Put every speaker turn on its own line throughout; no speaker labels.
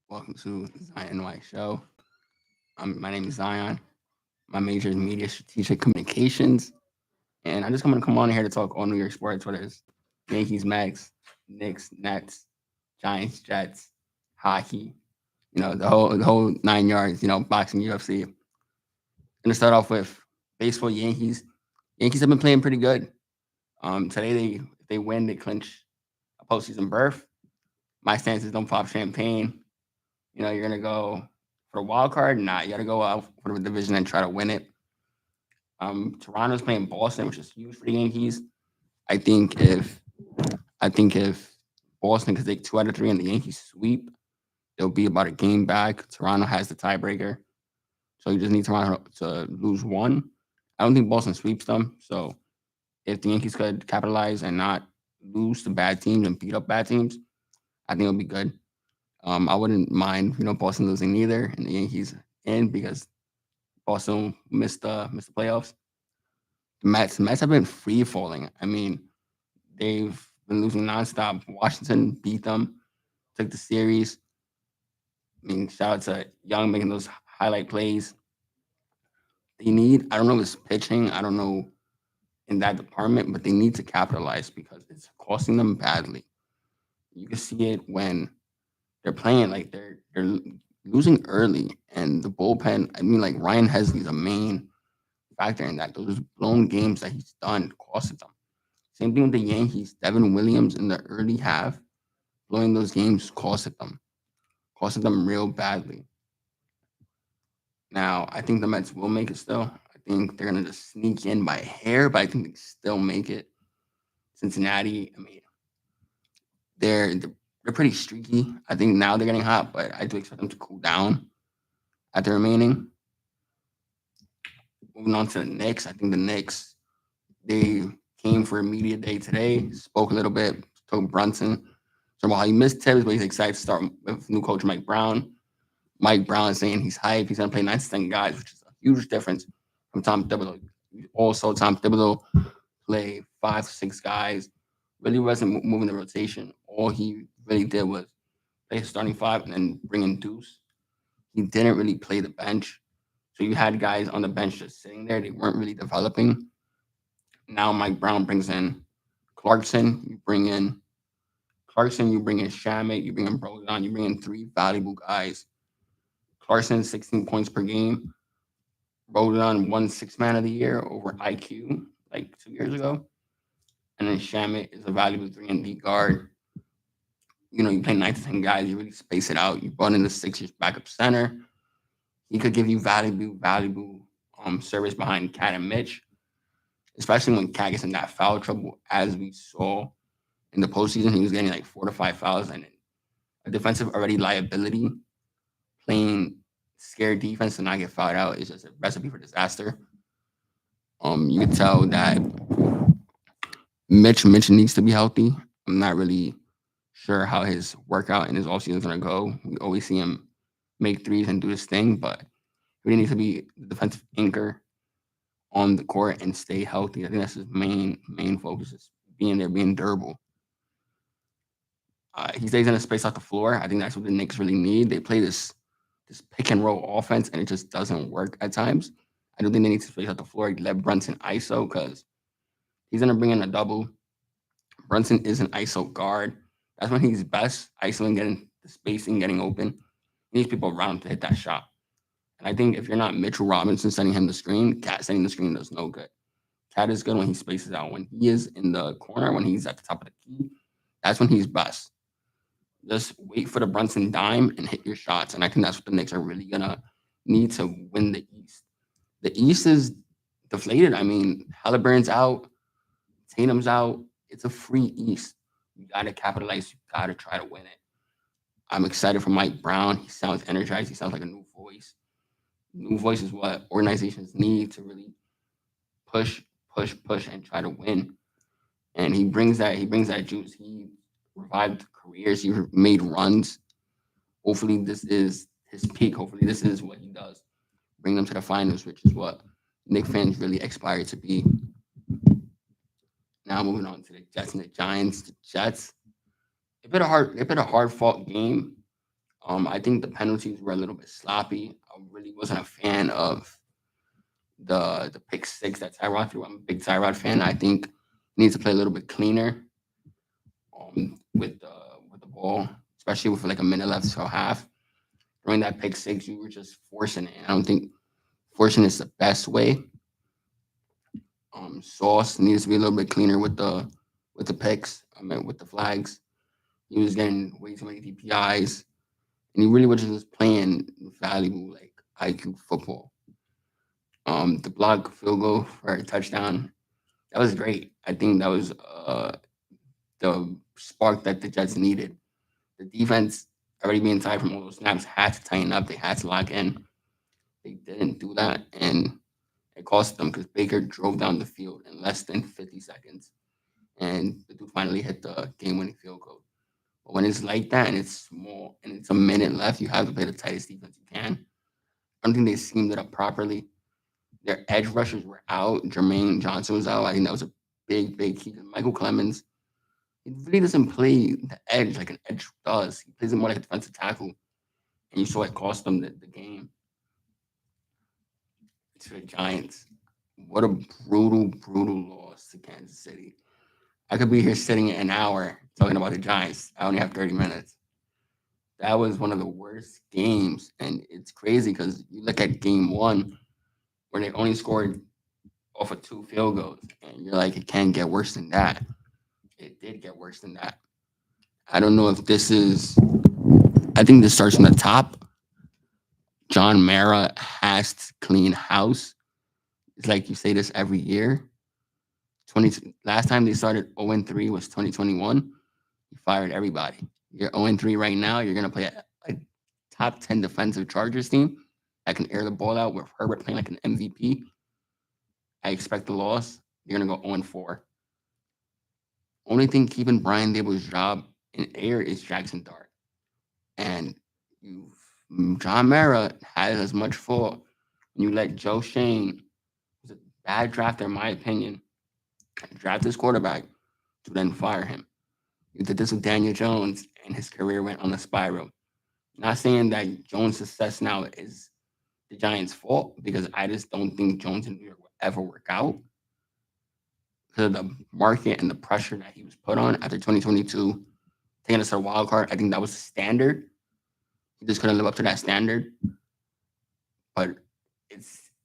Welcome to Zion White Show. My name is Zion. My major is media strategic communications, and I just want to come on here to talk all New York sports, whether it's Yankees, Mets, Knicks, Nets, Giants, Jets, hockey, the whole 9 yards, boxing, UFC. I'm gonna start off with baseball. Yankees have been playing pretty good. Today if they win, they clinch a postseason berth. My stance is don't pop champagne. You're gonna go for the wild card. Nah, you gotta go out for the division and try to win it. Toronto's playing Boston, which is huge for the Yankees. I think if I think if Boston could take 2 out of 3 and the Yankees sweep, they'll be about a game back. Toronto has the tiebreaker, so you just need Toronto to lose one. I don't think Boston sweeps them. So if the Yankees could capitalize and not lose to bad teams and beat up bad teams, I think it'll be good. I wouldn't mind, Boston losing either and the Yankees in because Boston missed the playoffs. The Mets have been free falling. I mean, they've been losing nonstop. Washington beat them, took the series. I mean, shout out to Young making those highlight plays. I don't know if it's pitching, I don't know in that department, but they need to capitalize because it's costing them badly. You can see it when they're playing like they're losing early, and the bullpen. I mean, like Ryan Hesley's a main factor in that. Those blown games that he's done costed them. Same thing with the Yankees. Devin Williams in the early half, blowing those games costed them real badly. Now, I think the Mets will make it still. I think they're gonna just sneak in by a hair, but I think they still make it. Cincinnati, I mean, they're pretty streaky. I think now they're getting hot, but I do expect them to cool down at the remaining. Moving on to the Knicks, I think the Knicks they came for a media day today, spoke a little bit, told Brunson. So while he missed Tibbs, but he's excited to start with new coach Mike Brown. Mike Brown is saying he's hyped. He's going to play 9 to 10 guys, which is a huge difference from Tom Thibodeau. Also, Tom Thibodeau played 5 to 6 guys, really wasn't moving the rotation. All he really did was play his starting five and then bring in Deuce. He didn't really play the bench. So you had guys on the bench just sitting there. They weren't really developing. Now Mike Brown brings in Clarkson. You bring in Shamit, you bring in Brogdon, you bring in 3 valuable guys. Clarkson, 16 points per game. Brogdon won Six Man of the Year over IQ like 2 years ago. And then Shamit is a valuable 3 and D guard. You play 9 to 10 guys, you really space it out. You brought in the Sixers backup center. He could give you valuable service behind Cat and Mitch, especially when Cat gets in that foul trouble, as we saw in the postseason. He was getting like 4 to 5 fouls and a defensive already liability. Playing scared defense to not get fouled out is just a recipe for disaster. You can tell that Mitch needs to be healthy. I'm not really sure how his workout and his offseason is gonna go. We always see him make threes and do his thing, but he really needs to be the defensive anchor on the court and stay healthy. I think that's his main focus is being there, being durable. He stays in a space off the floor. I think that's what the Knicks really need. They play this pick and roll offense, and it just doesn't work at times. I don't think they need to space out the floor. Let Brunson ISO because he's gonna bring in a double. Brunson is an ISO guard. That's when he's best, ISOing, getting the spacing, getting open. He needs people around him to hit that shot. And I think if you're not Mitchell Robinson sending him the screen, Cat sending the screen does no good. Cat is good when he spaces out. When he is in the corner, when he's at the top of the key, that's when he's best. Just wait for the Brunson dime and hit your shots. And I think that's what the Knicks are really gonna need to win the East. The East is deflated. I mean, Halliburton's out, Tatum's out. It's a free East. You gotta capitalize. You gotta try to win it. I'm excited for Mike Brown. He sounds energized. He sounds like a new voice. New voice is what organizations need to really push, push, and try to win. And he brings that. He brings that juice. He revived careers. He made runs. Hopefully, this is his peak. Hopefully, this is what he does. Bring them to the finals, which is what Knicks fans really aspire to be. Now moving on to the Jets and the Giants. The Jets, they played a hard fought game. I think the penalties were a little bit sloppy. I really wasn't a fan of the pick six that Tyrod threw. I'm a big Tyrod fan. I think he needs to play a little bit cleaner with the ball, especially with like a minute left to half. During that pick six, you were just forcing it. I don't think forcing is the best way. Sauce needs to be a little bit cleaner with the picks. I mean, with the flags, he was getting way too many DPIs, and he really was just playing valuable like IQ football. The block field goal for a touchdown, that was great. I think that was the spark that the Jets needed. The defense already being tied from all those snaps had to tighten up. They had to lock in. They didn't do that, and it cost them because Baker drove down the field in less than 50 seconds, and the dude finally hit the game-winning field goal. But when it's like that and it's small and it's a minute left, you have to play the tightest defense you can. I don't think they schemed it up properly. Their edge rushers were out. Jermaine Johnson was out. I think that was a big key. Michael Clemens, he really doesn't play the edge like an edge does. He plays it more like a defensive tackle. And you saw it cost them the game to the Giants. What a brutal loss to Kansas City. I could be here sitting an hour talking about the Giants. I only have 30 minutes. That was one of the worst games. And it's crazy because you look at game one where they only scored off of two field goals. And you're like, it can't get worse than that. It did get worse than that. I don't know if this is, I think this starts from the top. John Mara has to clean house. It's like you say this every year. 20 last time they started 0-3 was 2021. He fired everybody. You're 0-3 right now. You're gonna play a top 10 defensive Chargers team that can air the ball out with Herbert playing like an MVP. I expect the loss. You're gonna go 0-4. Only thing keeping Brian Dable's job in air is Jackson Dart. And you John Mara has as much fault when you let Joe Shane, who's a bad drafter in my opinion, draft his quarterback to then fire him. You did this with Daniel Jones, and his career went on a spiral. Not saying that Jones' success now is the Giants' fault, because I just don't think Jones in New York will ever work out because of the market and the pressure that he was put on after 2022, taking us to a wild card. I think that was the standard. He just couldn't live up to that standard. But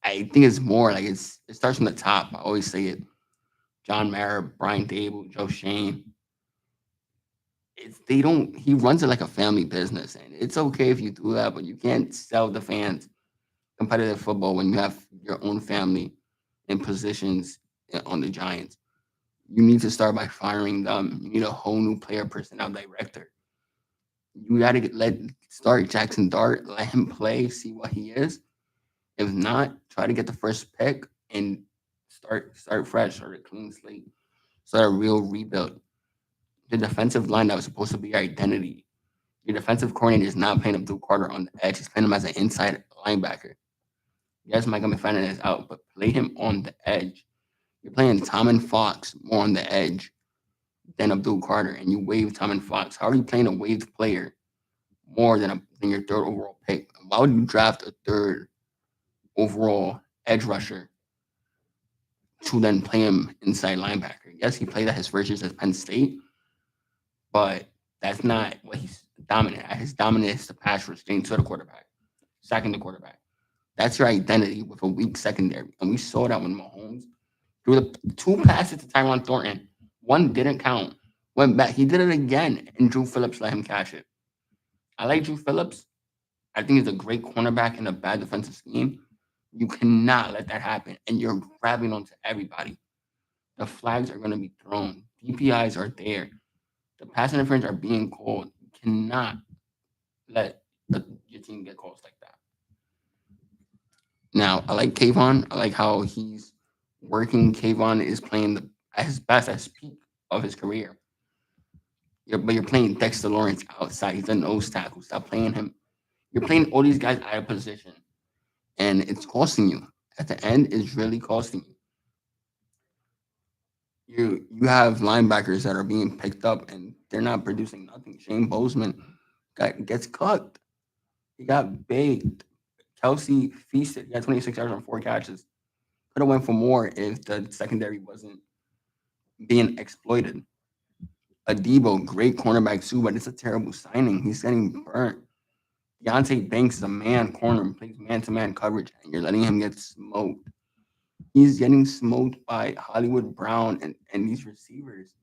I think it's more like it starts from the top. I always say it. John Mara, Brian Dable, Joe Shane. They don't. He runs it like a family business, and it's okay if you do that, but you can't sell the fans competitive football when you have your own family in positions on the Giants. You need to start by firing them. You need a whole new player personnel director. You got to let start Jackson Dart, let him play, see what he is. If not, try to get the first pick and start fresh, start a clean slate, start a real rebuild. The defensive line that was supposed to be your identity. Your defensive coordinator is not playing Abdul Carter on the edge. He's playing him as an inside linebacker. Yes, Michael McFadden is out, but play him on the edge. You're playing Tom and Fox more on the edge than Abdul Carter, and you waive Tom and Fox. How are you playing a waived player more than your third overall pick? Why would you draft a third overall edge rusher to then play him inside linebacker? Yes, he played at his first years at Penn State, but that's not what he's dominant at. His dominant is the pass rush, getting to the quarterback, sacking the quarterback. That's your identity with a weak secondary. And we saw that when Mahomes threw the two passes to Tyron Thornton. One didn't count. Went back. He did it again, and Drew Phillips let him catch it. I like Drew Phillips. I think he's a great cornerback in a bad defensive scheme. You cannot let that happen. And you're grabbing onto everybody. The flags are going to be thrown. DPIs are there. The pass interference are being called. You cannot let your team get calls like that. Now, I like Kayvon. I like how he's working. Kayvon is playing at his best, at his peak of his career. But you're playing Dexter Lawrence outside. He's a nose tackle. Stop playing him. You're playing all these guys out of position, and it's costing you. At the end, it's really costing you. You have linebackers that are being picked up, and they're not producing nothing. Shane Bozeman gets cut. He got baked. Kelsey feasted. He had 26 yards on 4 catches. Could have went for more if the secondary wasn't being exploited. Adebo, great cornerback too, but it's a terrible signing. He's getting burnt. Deontay Banks is a man corner, plays man to man coverage, and you're letting him get smoked. He's getting smoked by Hollywood Brown and these receivers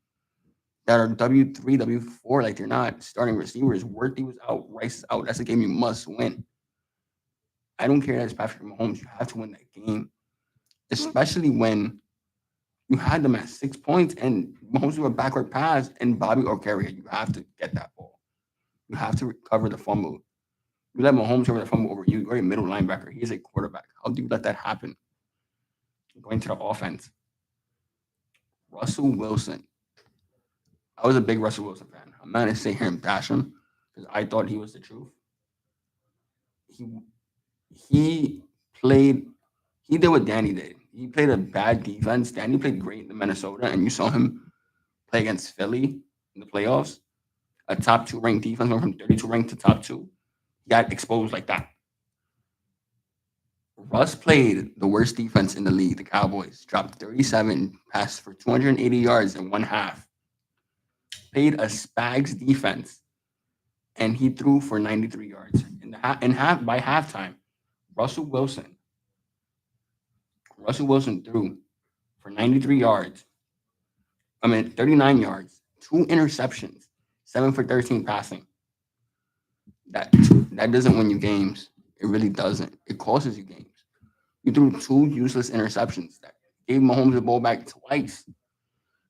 that are W3, W4. Like they're not starting receivers. Worthy was out, Rice is out. That's a game you must win. I don't care that it's Patrick Mahomes. You have to win that game, especially when you had them at 6 points and Mahomes threw a backward pass and Bobby or Carrier. You have to get that ball. You have to recover the fumble. You let Mahomes recover the fumble over you. You're a middle linebacker. He's a quarterback. How do you let that happen? Going to the offense. Russell Wilson. I was a big Russell Wilson fan. I'm not going to sit here and bash him because I thought he was the truth. He he played. He did what Danny did. He played a bad defense. Danny played great in Minnesota, and you saw him play against Philly in the playoffs. A top two ranked defense went from 32 ranked to top two. He got exposed like that. Russ played the worst defense in the league. The Cowboys dropped 37, passed for 280 yards in one half. Played a Spags defense, and he threw for 93 yards. By halftime, Russell Wilson threw for 93 yards. 39 yards, 2 interceptions, 7 for 13 passing. That that doesn't win you games. It really doesn't. It costs you games. You threw 2 useless interceptions that gave Mahomes the ball back twice.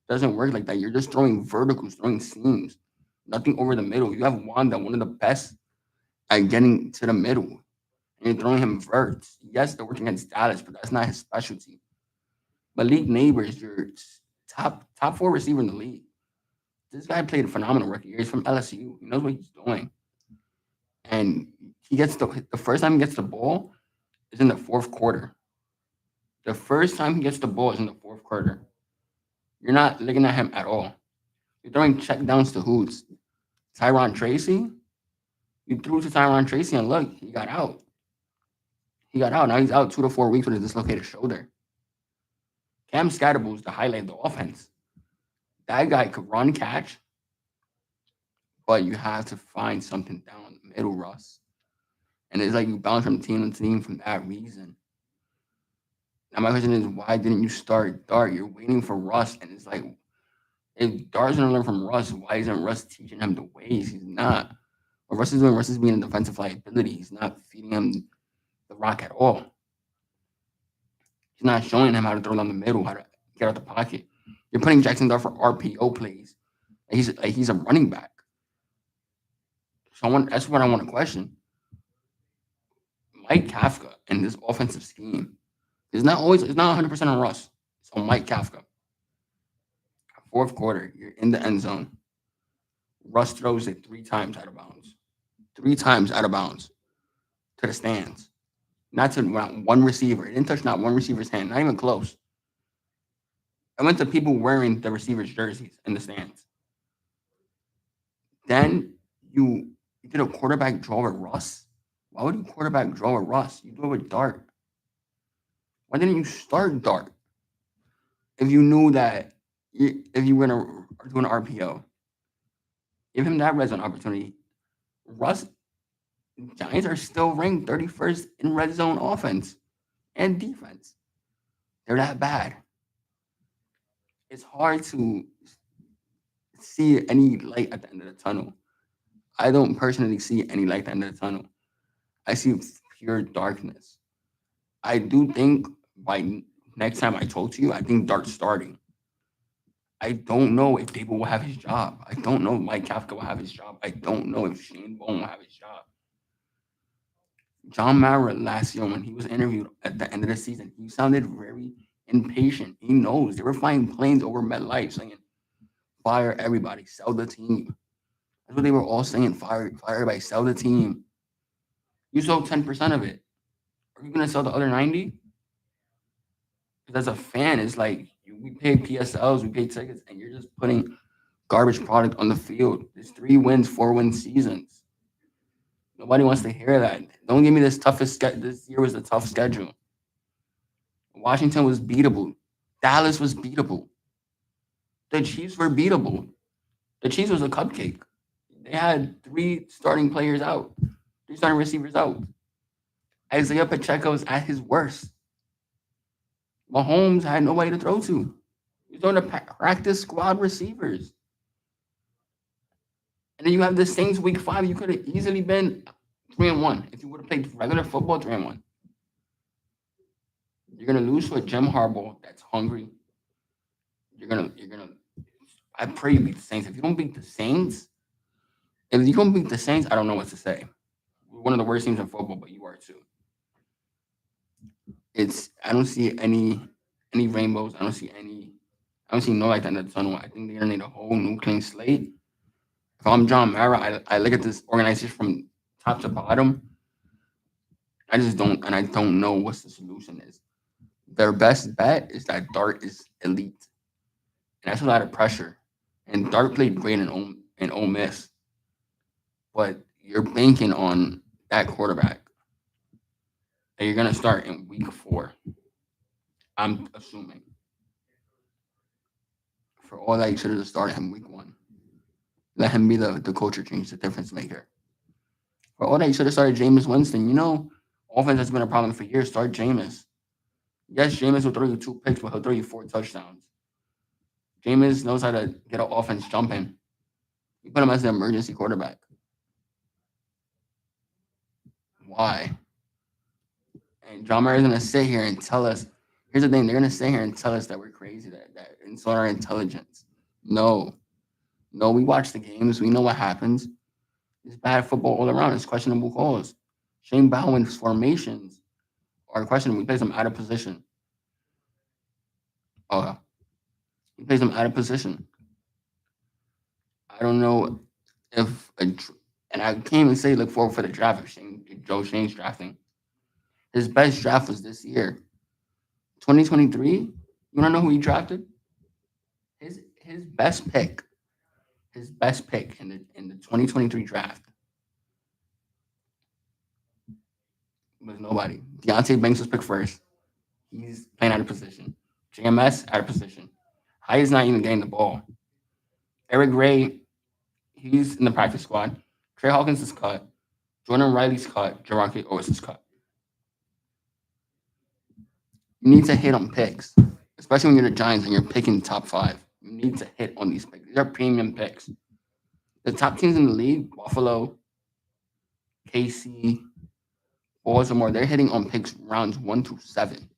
Doesn't work like that. You're just throwing verticals, throwing seams, nothing over the middle. You have Wanda, one of the best at getting to the middle, and you're throwing him verts. Yes, they're working against Dallas, but that's not his specialty. Malik Neighbors, your top 4 receiver in the league. This guy played a phenomenal rookie year. He's from LSU. He knows what he's doing. And he gets the first time he gets the ball is in the fourth quarter. The first time he gets the ball is in the fourth quarter. You're not looking at him at all. You're throwing check downs to Hoots. Tyron Tracy, you threw to Tyron Tracy and look, he got out. He got out. Now he's out 2 to 4 weeks with a dislocated shoulder. Cam Scatterbull is the highlight of the offense. That guy could run catch, but you have to find something down the middle, Russ. And it's like you bounce from team to team from that reason. Now my question is, why didn't you start Dart? You're waiting for Russ, and it's like, if Dart's gonna learn from Russ, why isn't Russ teaching him the ways? He's not. What Russ is doing, Russ is being a defensive liability. He's not feeding him the rock at all. He's not showing him how to throw down the middle, how to get out the pocket. You're putting Jackson Dart for RPO plays. He's a running back. So that's what I want to question. Mike Kafka and this offensive scheme is not 100% on Russ. It's on Mike Kafka. Fourth quarter, you're in the end zone. Russ throws it 3 times out of bounds. 3 times out of bounds to the stands. Not to one receiver. It didn't touch not one receiver's hand. Not even close. I went to people wearing the receiver's jerseys in the stands. Then you did a quarterback draw with Russ. Why would you quarterback draw with Russ? You do it with Dart. Why didn't you start Dart? If you knew that, if you were going to do an RPO, give him that red zone opportunity. Russ, Giants are still ranked 31st in red zone offense and defense. They're that bad. It's hard to see any light at the end of the tunnel. I don't personally see any light at the end of the tunnel. I see pure darkness. I do think by next time I talk to you, I think Dart's starting. I don't know if Dable will have his job. I don't know if Mike Kafka will have his job. I don't know if Shane Bone will have his job. John Mara last year, when he was interviewed at the end of the season, he sounded very impatient. He knows they were flying planes over MetLife saying, fire everybody, sell the team. That's what they were all saying, fire everybody, sell the team. You sold 10% of it. Are you going to sell the other 90? Because as a fan, it's like we pay PSLs, we pay tickets, and you're just putting garbage product on the field. There's 3 wins, 4 win seasons. Nobody wants to hear that. Don't give me this toughest schedule. This year was a tough schedule. Washington was beatable. Dallas was beatable. The Chiefs were beatable. The Chiefs was a cupcake. They had three starting players out, three starting receivers out. Isaiah Pacheco was at his worst. Mahomes had nobody to throw to. He was throwing to practice squad receivers. And then you have the Saints week 5. You could have easily been 3-1 if you would have played regular football 3-1. You're gonna lose to a Jim Harbaugh that's hungry. You're gonna. I pray you beat the Saints. If you don't beat the Saints, I don't know what to say. We're one of the worst teams in football, but you are too. I don't see any rainbows. I don't see no light at the end of the tunnel. I think they're gonna need a whole new clean slate. If I'm John Mara, I look at this organization from top to bottom. I don't know what the solution is. Their best bet is that Dart is elite, and that's a lot of pressure. And Dart played great in Ole Miss, but you're banking on that quarterback that you're gonna start in week 4. I'm assuming. For all that, you should have just started him week 1. Let him be the culture change, the difference maker. For all that, you should have started Jameis Winston. Offense has been a problem for years. Start Jameis. Yes, Jameis will throw you 2 picks, but he'll throw you 4 touchdowns. Jameis knows how to get an offense jumping. You put him as an emergency quarterback. Why? And John Murray's going to sit here and tell us. Here's the thing. They're going to sit here and tell us that we're crazy, that insult our intelligence. No, we watch the games. We know what happens. It's bad football all around. It's questionable calls. Shane Bowen's formations are questionable. He plays them out of position. He plays them out of position. I don't know if and I can't even say look forward for the draft if Joe Shane's drafting. His best draft was this year. 2023. You wanna know who he drafted? His best pick. His best pick in the 2023 draft was nobody. Deontay Banks was picked first. He's playing out of position. JMS out of position. Hyde's not even getting the ball. Eric Gray, he's in the practice squad. Trey Hawkins is cut. Jordan Riley's cut. Jerome Owens is cut. You need to hit on picks, especially when you're the Giants and you're picking top 5. You need to hit on these picks. These are premium picks. The top teams in the league, Buffalo, KC, Baltimore, they're hitting on picks rounds 1 through 7.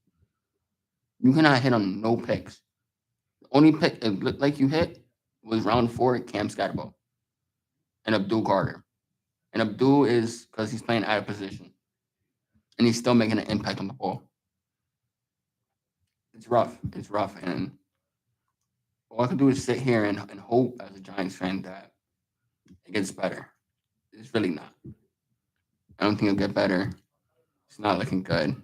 You cannot hit on no picks. The only pick it looked like you hit was round 4 at Cam Scatterbo and Abdul Carter. And Abdul is because he's playing out of position. And he's still making an impact on the ball. It's rough. And all I can do is sit here and hope as a Giants fan that it gets better. It's really not. I don't think it'll get better. It's not looking good.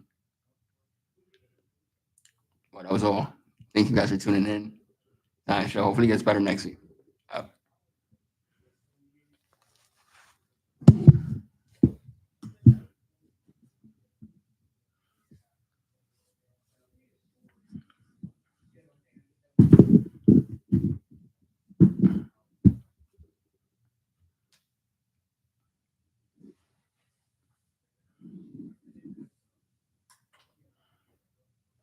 But that was all. Thank you guys for tuning in. Show. Hopefully it gets better next week.